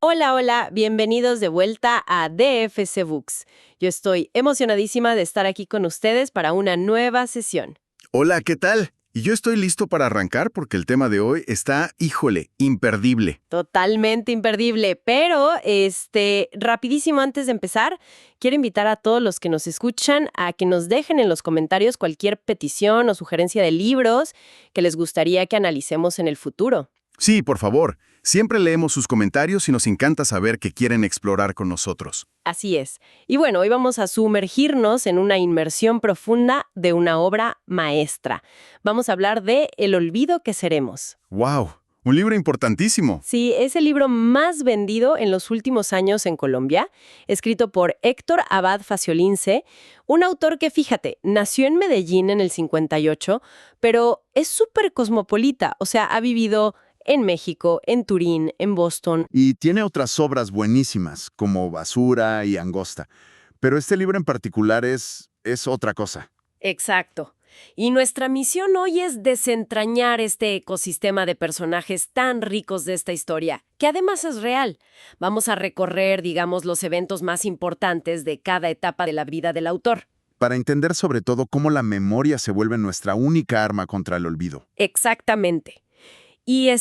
Hola, hola, bienvenidos de vuelta a DFC Books. Yo estoy emocionadísima de estar aquí con ustedes para una nueva sesión. Hola, ¿qué tal? Y yo estoy listo para arrancar porque el tema de hoy está, híjole, imperdible. Totalmente imperdible, pero rapidísimo antes de empezar, quiero invitar a todos los que nos escuchan a que nos dejen en los comentarios cualquier petición o sugerencia de libros que les gustaría que analicemos en el futuro. Sí, por favor, siempre leemos sus comentarios y nos encanta saber que quieren explorar con nosotros. Así es. Y bueno, hoy vamos a sumergirnos en una inmersión profunda de una obra maestra. Vamos a hablar de El olvido que seremos. ¡Wow! Un libro importantísimo. Sí, es el libro más vendido en los últimos años en Colombia, escrito por Héctor Abad Faciolince, un autor que, fíjate, nació en Medellín en el 58, pero es súper cosmopolita, o sea, ha vivido en México, en Turín, en Boston. Y tiene otras obras buenísimas, como Basura y Angosta. Pero este libro en particular es otra cosa. Exacto. Y nuestra misión hoy es desentrañar este ecosistema de personajes tan ricos de esta historia, que además es real. Vamos a recorrer, digamos, los eventos más importantes de cada etapa de la vida del autor. Para entender sobre todo cómo la memoria se vuelve nuestra única arma contra el olvido. Exactamente. Y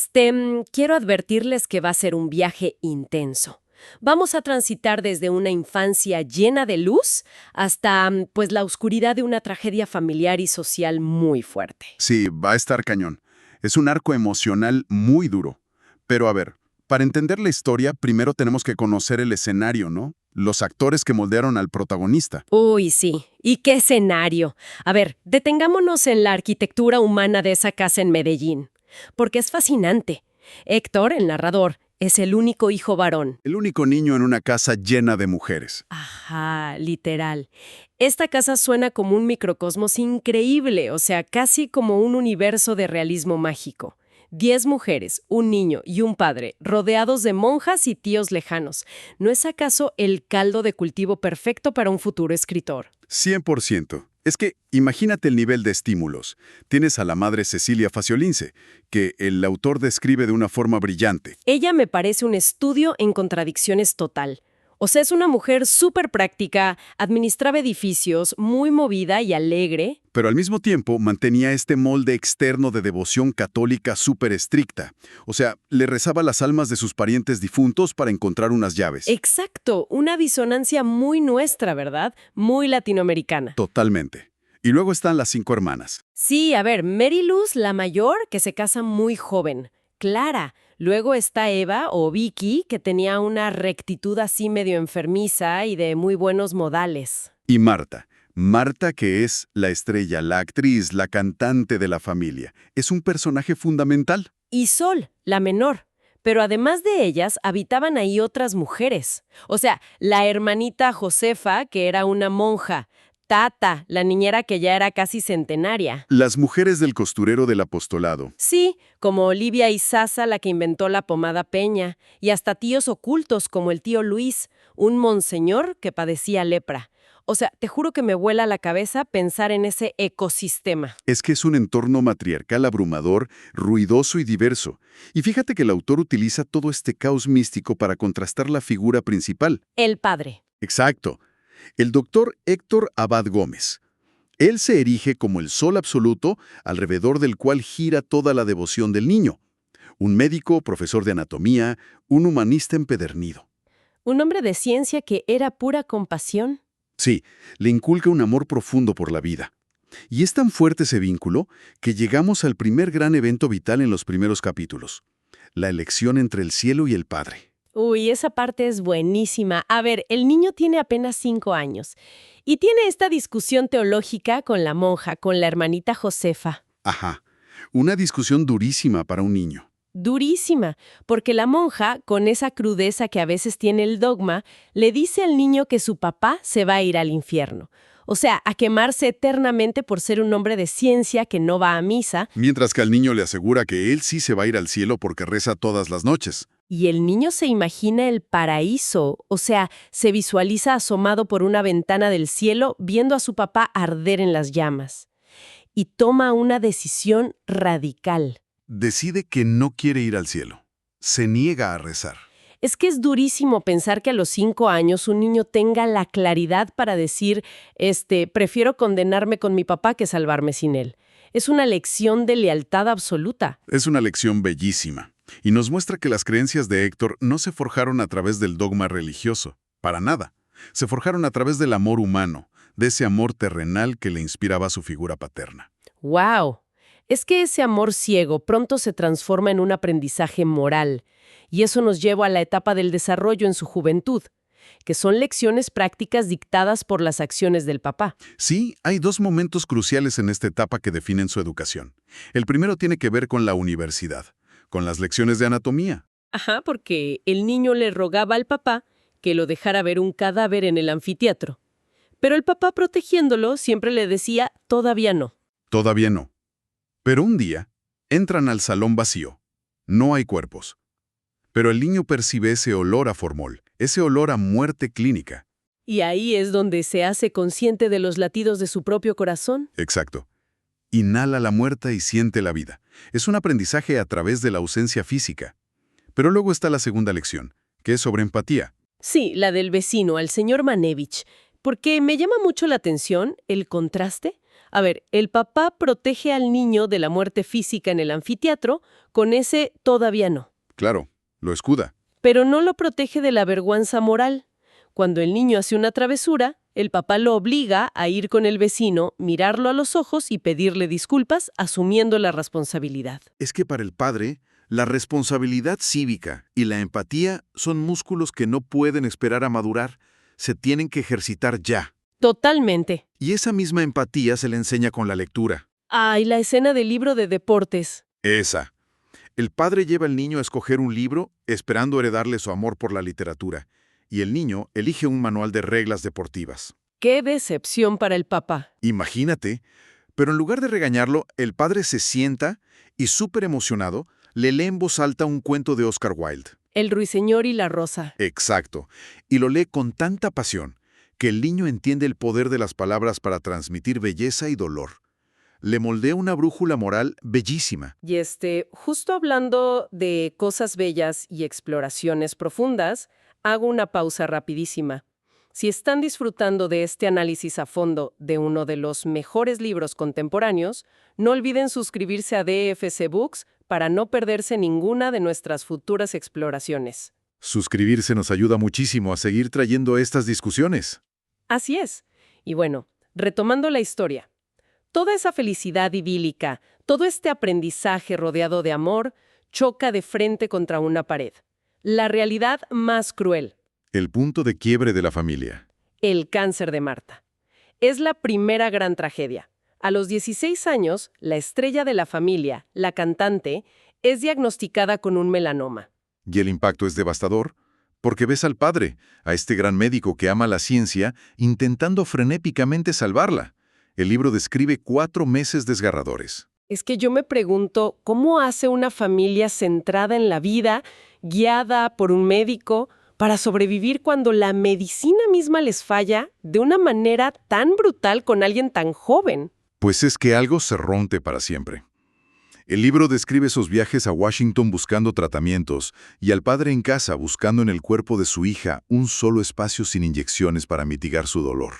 quiero advertirles que va a ser un viaje intenso. Vamos a transitar desde una infancia llena de luz hasta, pues, la oscuridad de una tragedia familiar y social muy fuerte. Sí, va a estar cañón. Es un arco emocional muy duro. Pero a ver, para entender la historia, primero tenemos que conocer el escenario, ¿no? Los actores que moldearon al protagonista. Uy, sí. ¿Y qué escenario? A ver, detengámonos en la arquitectura humana de esa casa en Medellín, porque es fascinante. Héctor, el narrador, es el único hijo varón. El único niño en una casa llena de mujeres. Ajá, literal. Esta casa suena como un microcosmos increíble, o sea, casi como un universo de realismo mágico. 10 mujeres, un niño y un padre, rodeados de monjas y tíos lejanos. ¿No es acaso el caldo de cultivo perfecto para un futuro escritor? 100%. Es que imagínate el nivel de estímulos. Tienes a la madre Cecilia Faciolince, que el autor describe de una forma brillante. Ella me parece un estudio en contradicciones total. O sea, es una mujer súper práctica, administraba edificios, muy movida y alegre. Pero al mismo tiempo mantenía este molde externo de devoción católica súper estricta. O sea, le rezaba las almas de sus parientes difuntos para encontrar unas llaves. Exacto, una disonancia muy nuestra, ¿verdad? Muy latinoamericana. Totalmente. Y luego están las 5 hermanas. Sí, a ver, Mary Luz, la mayor, que se casa muy joven. Clara. Luego está Eva o Vicky, que tenía una rectitud así medio enfermiza y de muy buenos modales. Y Marta. Marta, que es la estrella, la actriz, la cantante de la familia. Es un personaje fundamental. Y Sol, la menor. Pero además de ellas, habitaban ahí otras mujeres. O sea, la hermanita Josefa, que era una monja. Tata, la niñera que ya era casi centenaria. Las mujeres del costurero del apostolado. Sí, como Olivia y Sasa, la que inventó la pomada Peña, y hasta tíos ocultos como el tío Luis, un monseñor que padecía lepra. O sea, te juro que me vuela la cabeza pensar en ese ecosistema. Es que es un entorno matriarcal abrumador, ruidoso y diverso. Y fíjate que el autor utiliza todo este caos místico para contrastar la figura principal. El padre. Exacto. El doctor Héctor Abad Gómez. Él se erige como el sol absoluto alrededor del cual gira toda la devoción del niño. Un médico, profesor de anatomía, un humanista empedernido. Un hombre de ciencia que era pura compasión. Sí, le inculca un amor profundo por la vida. Y es tan fuerte ese vínculo que llegamos al primer gran evento vital en los primeros capítulos. La elección entre el cielo y el Padre. Uy, esa parte es buenísima. A ver, el niño tiene apenas 5 años y tiene esta discusión teológica con la monja, con la hermanita Josefa. Ajá, una discusión durísima para un niño. Durísima, porque la monja, con esa crudeza que a veces tiene el dogma, le dice al niño que su papá se va a ir al infierno. O sea, a quemarse eternamente por ser un hombre de ciencia que no va a misa. Mientras que al niño le asegura que él sí se va a ir al cielo porque reza todas las noches. Y el niño se imagina el paraíso, o sea, se visualiza asomado por una ventana del cielo viendo a su papá arder en las llamas. Y toma una decisión radical. Decide que no quiere ir al cielo. Se niega a rezar. Es que es durísimo pensar que a los 5 años un niño tenga la claridad para decir, prefiero condenarme con mi papá que salvarme sin él. Es una lección de lealtad absoluta. Es una lección bellísima, y nos muestra que las creencias de Héctor no se forjaron a través del dogma religioso, para nada. Se forjaron a través del amor humano, de ese amor terrenal que le inspiraba su figura paterna. ¡Wow! Es que ese amor ciego pronto se transforma en un aprendizaje moral, y eso nos lleva a la etapa del desarrollo en su juventud, que son lecciones prácticas dictadas por las acciones del papá. Sí, hay dos momentos cruciales en esta etapa que definen su educación. El primero tiene que ver con la universidad, con las lecciones de anatomía. Ajá, porque el niño le rogaba al papá que lo dejara ver un cadáver en el anfiteatro. Pero el papá, protegiéndolo, siempre le decía, todavía no. Todavía no. Pero un día, entran al salón vacío. No hay cuerpos. Pero el niño percibe ese olor a formol, ese olor a muerte clínica. Y ahí es donde se hace consciente de los latidos de su propio corazón. Exacto. Inhala la muerte y siente la vida. Es un aprendizaje a través de la ausencia física. Pero luego está la segunda lección, que es sobre empatía. Sí, la del vecino, al señor Manevich. Porque me llama mucho la atención el contraste. A ver, el papá protege al niño de la muerte física en el anfiteatro con ese todavía no. Claro, lo escuda. Pero no lo protege de la vergüenza moral. Cuando el niño hace una travesura, el papá lo obliga a ir con el vecino, mirarlo a los ojos y pedirle disculpas, asumiendo la responsabilidad. Es que para el padre, la responsabilidad cívica y la empatía son músculos que no pueden esperar a madurar, se tienen que ejercitar ya. Totalmente. Y esa misma empatía se le enseña con la lectura. Ay, la escena del libro de deportes. Esa. El padre lleva al niño a escoger un libro, esperando heredarle su amor por la literatura, y el niño elige un manual de reglas deportivas. ¡Qué decepción para el papá! Imagínate, pero en lugar de regañarlo, el padre se sienta y, súper emocionado, le lee en voz alta un cuento de Oscar Wilde. El ruiseñor y la rosa. Exacto, y lo lee con tanta pasión que el niño entiende el poder de las palabras para transmitir belleza y dolor. Le moldea una brújula moral bellísima. Y justo hablando de cosas bellas y exploraciones profundas, hago una pausa rapidísima. Si están disfrutando de este análisis a fondo de uno de los mejores libros contemporáneos, no olviden suscribirse a DFC Books para no perderse ninguna de nuestras futuras exploraciones. Suscribirse nos ayuda muchísimo a seguir trayendo estas discusiones. Así es. Y bueno, retomando la historia. Toda esa felicidad idílica, todo este aprendizaje rodeado de amor, choca de frente contra una pared. La realidad más cruel. El punto de quiebre de la familia. El cáncer de Marta. Es la primera gran tragedia. A los 16 años, la estrella de la familia, la cantante, es diagnosticada con un melanoma. Y el impacto es devastador, porque ves al padre, a este gran médico que ama la ciencia, intentando frenéticamente salvarla. El libro describe 4 meses desgarradores. Es que yo me pregunto, ¿cómo hace una familia centrada en la vida, guiada por un médico, para sobrevivir cuando la medicina misma les falla de una manera tan brutal con alguien tan joven? Pues es que algo se rompe para siempre. El libro describe sus viajes a Washington buscando tratamientos y al padre en casa buscando en el cuerpo de su hija un solo espacio sin inyecciones para mitigar su dolor.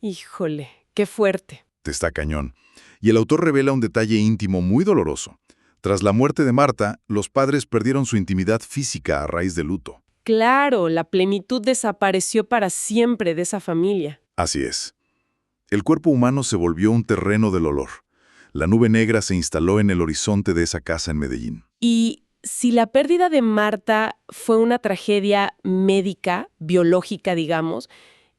Híjole, qué fuerte. Está cañón. Y el autor revela un detalle íntimo muy doloroso. Tras la muerte de Marta, los padres perdieron su intimidad física a raíz del luto. Claro, la plenitud desapareció para siempre de esa familia. Así es. El cuerpo humano se volvió un terreno del olor. La nube negra se instaló en el horizonte de esa casa en Medellín. Y si la pérdida de Marta fue una tragedia médica, biológica, digamos,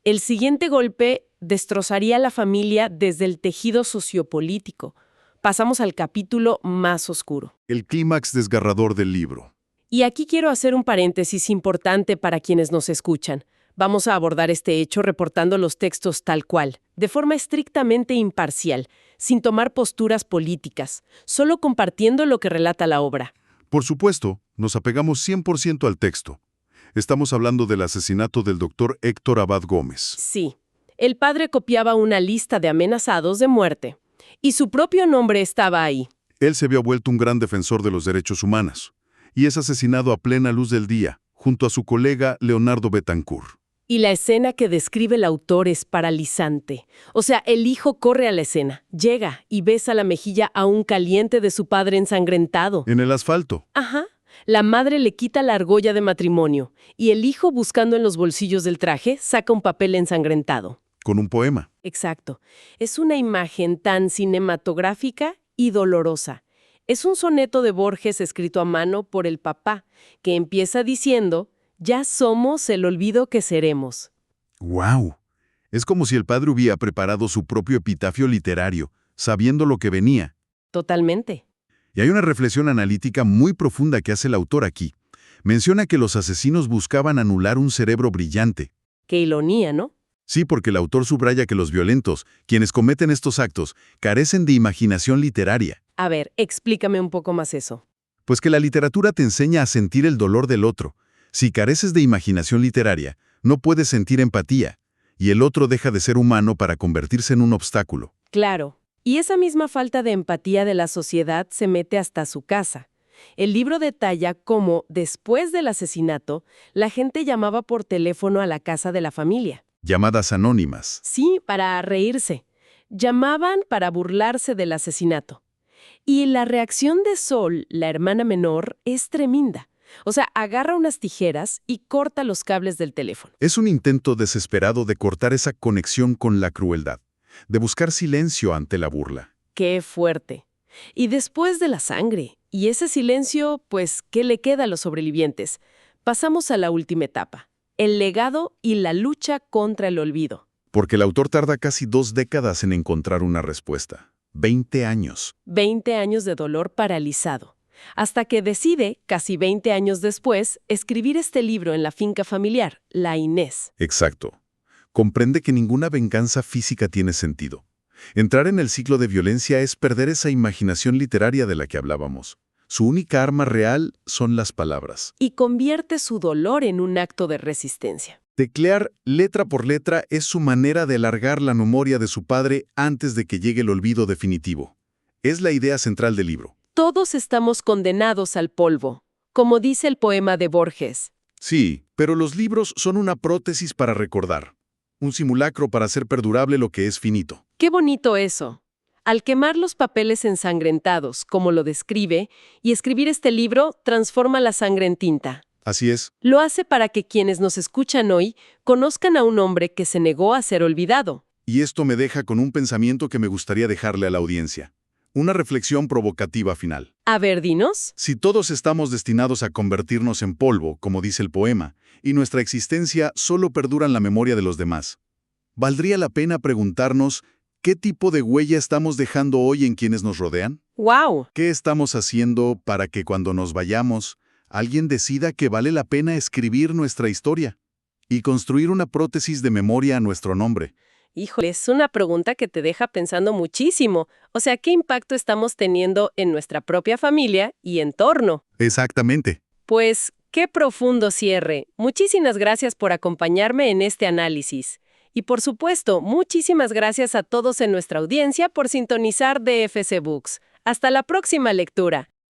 el siguiente golpe destrozaría a la familia desde el tejido sociopolítico. Pasamos al capítulo más oscuro. El clímax desgarrador del libro. Y aquí quiero hacer un paréntesis importante para quienes nos escuchan. Vamos a abordar este hecho reportando los textos tal cual, de forma estrictamente imparcial, sin tomar posturas políticas, solo compartiendo lo que relata la obra. Por supuesto, nos apegamos 100% al texto. Estamos hablando del asesinato del doctor Héctor Abad Gómez. Sí, el padre copiaba una lista de amenazados de muerte, y su propio nombre estaba ahí. Él se había vuelto un gran defensor de los derechos humanos, y es asesinado a plena luz del día, junto a su colega Leonardo Betancourt. Y la escena que describe el autor es paralizante. O sea, el hijo corre a la escena, llega y besa la mejilla aún caliente de su padre ensangrentado. En el asfalto. Ajá. La madre le quita la argolla de matrimonio y el hijo, buscando en los bolsillos del traje, saca un papel ensangrentado. Con un poema. Exacto. Es una imagen tan cinematográfica y dolorosa. Es un soneto de Borges escrito a mano por el papá, que empieza diciendo: «Ya somos el olvido que seremos». ¡Guau! Es como si el padre hubiera preparado su propio epitafio literario, sabiendo lo que venía. Totalmente. Y hay una reflexión analítica muy profunda que hace el autor aquí. Menciona que los asesinos buscaban anular un cerebro brillante. Qué ironía, ¿no? Sí, porque el autor subraya que los violentos, quienes cometen estos actos, carecen de imaginación literaria. A ver, explícame un poco más eso. Pues que la literatura te enseña a sentir el dolor del otro. Si careces de imaginación literaria, no puedes sentir empatía, y el otro deja de ser humano para convertirse en un obstáculo. Claro. Y esa misma falta de empatía de la sociedad se mete hasta su casa. El libro detalla cómo, después del asesinato, la gente llamaba por teléfono a la casa de la familia. Llamadas anónimas. Sí, para reírse. Llamaban para burlarse del asesinato. Y la reacción de Sol, la hermana menor, es tremenda. O sea, agarra unas tijeras y corta los cables del teléfono. Es un intento desesperado de cortar esa conexión con la crueldad, de buscar silencio ante la burla. ¡Qué fuerte! Y después de la sangre, y ese silencio, pues, ¿qué le queda a los sobrevivientes? Pasamos a la última etapa, el legado y la lucha contra el olvido. Porque el autor tarda casi 2 décadas en encontrar una respuesta. 20 años. 20 años de dolor paralizado. Hasta que decide, casi 20 años después, escribir este libro en la finca familiar, La Inés. Exacto. Comprende que ninguna venganza física tiene sentido. Entrar en el ciclo de violencia es perder esa imaginación literaria de la que hablábamos. Su única arma real son las palabras. Y convierte su dolor en un acto de resistencia. Teclear letra por letra es su manera de alargar la memoria de su padre antes de que llegue el olvido definitivo. Es la idea central del libro. Todos estamos condenados al polvo, como dice el poema de Borges. Sí, pero los libros son una prótesis para recordar. Un simulacro para hacer perdurable lo que es finito. ¡Qué bonito eso! Al quemar los papeles ensangrentados, como lo describe, y escribir este libro transforma la sangre en tinta. Así es. Lo hace para que quienes nos escuchan hoy conozcan a un hombre que se negó a ser olvidado. Y esto me deja con un pensamiento que me gustaría dejarle a la audiencia. Una reflexión provocativa final. A ver, dinos. Si todos estamos destinados a convertirnos en polvo, como dice el poema, y nuestra existencia solo perdura en la memoria de los demás, ¿valdría la pena preguntarnos qué tipo de huella estamos dejando hoy en quienes nos rodean? ¡Wow! ¿Qué estamos haciendo para que cuando nos vayamos, alguien decida que vale la pena escribir nuestra historia y construir una prótesis de memoria a nuestro nombre? Híjole, es una pregunta que te deja pensando muchísimo. O sea, ¿qué impacto estamos teniendo en nuestra propia familia y entorno? Exactamente. Pues, qué profundo cierre. Muchísimas gracias por acompañarme en este análisis. Y por supuesto, muchísimas gracias a todos en nuestra audiencia por sintonizar DFC Books. Hasta la próxima lectura.